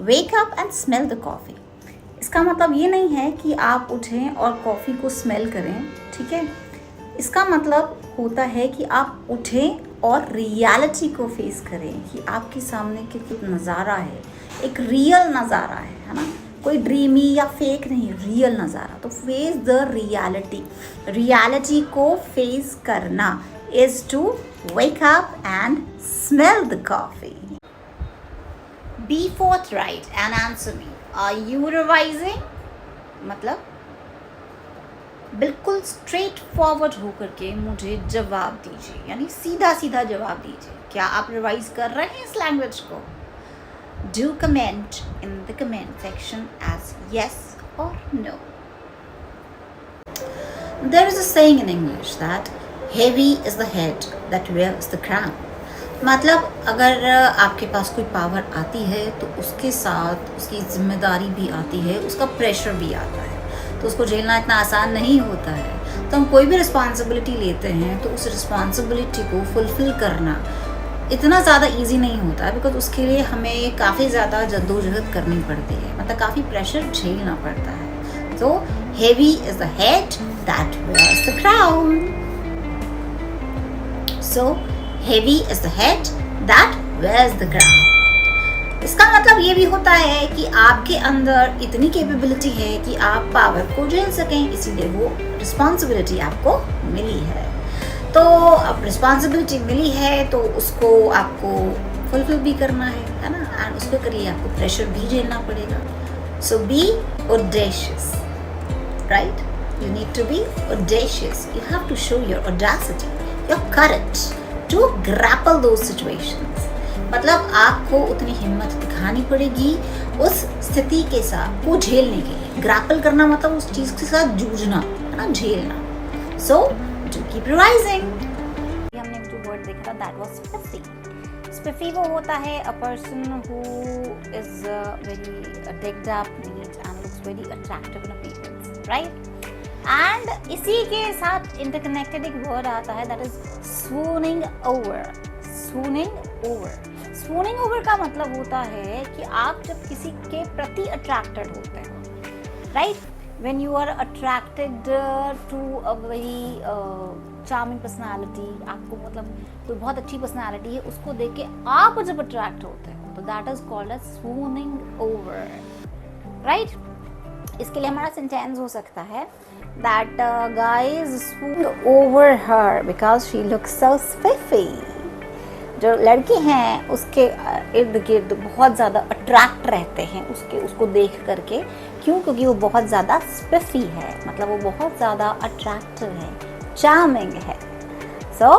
Wake up and smell the coffee. इसका मतलब ये नहीं है कि आप उठें और कॉफ़ी को स्मेल करें, ठीक है। इसका मतलब होता है कि आप उठें और रियलिटी को फेस करें कि आपके सामने कुछ नज़ारा है, एक रियल नज़ारा है ना, कोई ड्रीमी या फेक नहीं, रियल नज़ारा। तो फेस द रियलिटी, रियलिटी को फेस करना is to wake up and smell the coffee. Be forthright and answer me. Are you revising? मतलब बिल्कुल स्ट्रेट फॉरवर्ड होकर के मुझे जवाब दीजिए, यानी सीधा सीधा जवाब दीजिए। क्या आप रिवाइज कर रहे हैं इस लैंग्वेज को? Do comment in the comment section as yes or no. There is a saying in English that heavy is the head that wears the crown. मतलब अगर आपके पास कोई पावर आती है तो उसके साथ उसकी जिम्मेदारी भी आती है, उसका प्रेशर भी आता है, तो उसको झेलना इतना आसान नहीं होता है। तो हम कोई भी रिस्पॉन्सिबिलिटी लेते हैं तो उस रिस्पॉन्सिबिलिटी को फुलफ़िल करना इतना ज़्यादा इजी नहीं होता है, बिकॉज उसके लिए हमें काफ़ी ज़्यादा जद्दोजहद करनी पड़ती है, मतलब काफ़ी प्रेशर झेलना पड़ता है। तो heavy is the head that wears the crown. So heavy is the head that wears the crown. इसका मतलब ये भी होता है कि आपके अंदर इतनी कैपेबिलिटी है कि आप पावर को झेल सकें, इसीलिए वो रिस्पॉन्सिबिलिटी आपको मिली है। तो अब रिस्पॉन्सिबिलिटी मिली है तो उसको आपको फुलफिल भी करना है ना, एंड उसके करिए आपको प्रेशर भी झेलना पड़ेगा। सो B audacious, right? You need to be audacious. You have to show your audacity, your courage to grapple those situations. मतलब आपको उतनी हिम्मत दिखानी पड़ेगी उस स्थिति के साथ को झेलने के लिए। ग्रैपल करना मतलब उस चीज़ के साथ जूझना है ना, झेलना। So do keep revising. हमने जो वर्ड देखा था दैट वाज स्पिफी। स्पिफी वो होता है a person who is very digged up, neat and looks very attractive in appearance, right? And इसी के साथ इंटरकनेक्टेड एक वर्ड आता है that is swooning over. swooning over. swooning over का मतलब होता है कि आप जब किसी के प्रति अट्रैक्टेड होते हैं, right? when you are attracted to a very charming personality, आपको मतलब कोई बहुत अच्छी पर्सनालिटी है उसको देख के आप जब अट्रैक्ट होते हैं तो that is called as swooning over, right? इसके लिए हमारा सेंटेंस हो सकता है that guys swooned over her because she looks so spiffy. जो लड़के हैं उसके इर्द गिर्द बहुत ज़्यादा अट्रैक्ट रहते हैं उसको देख करके। क्यों? क्योंकि वो बहुत ज़्यादा स्पिफी है, मतलब वो बहुत ज़्यादा अट्रैक्टिव है, चार्मिंग है। So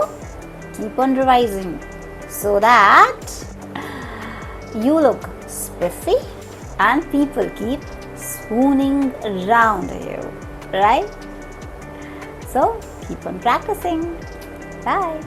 keep on revising so that you look spiffy and people keep swooning around you, right? So keep on practicing. Bye.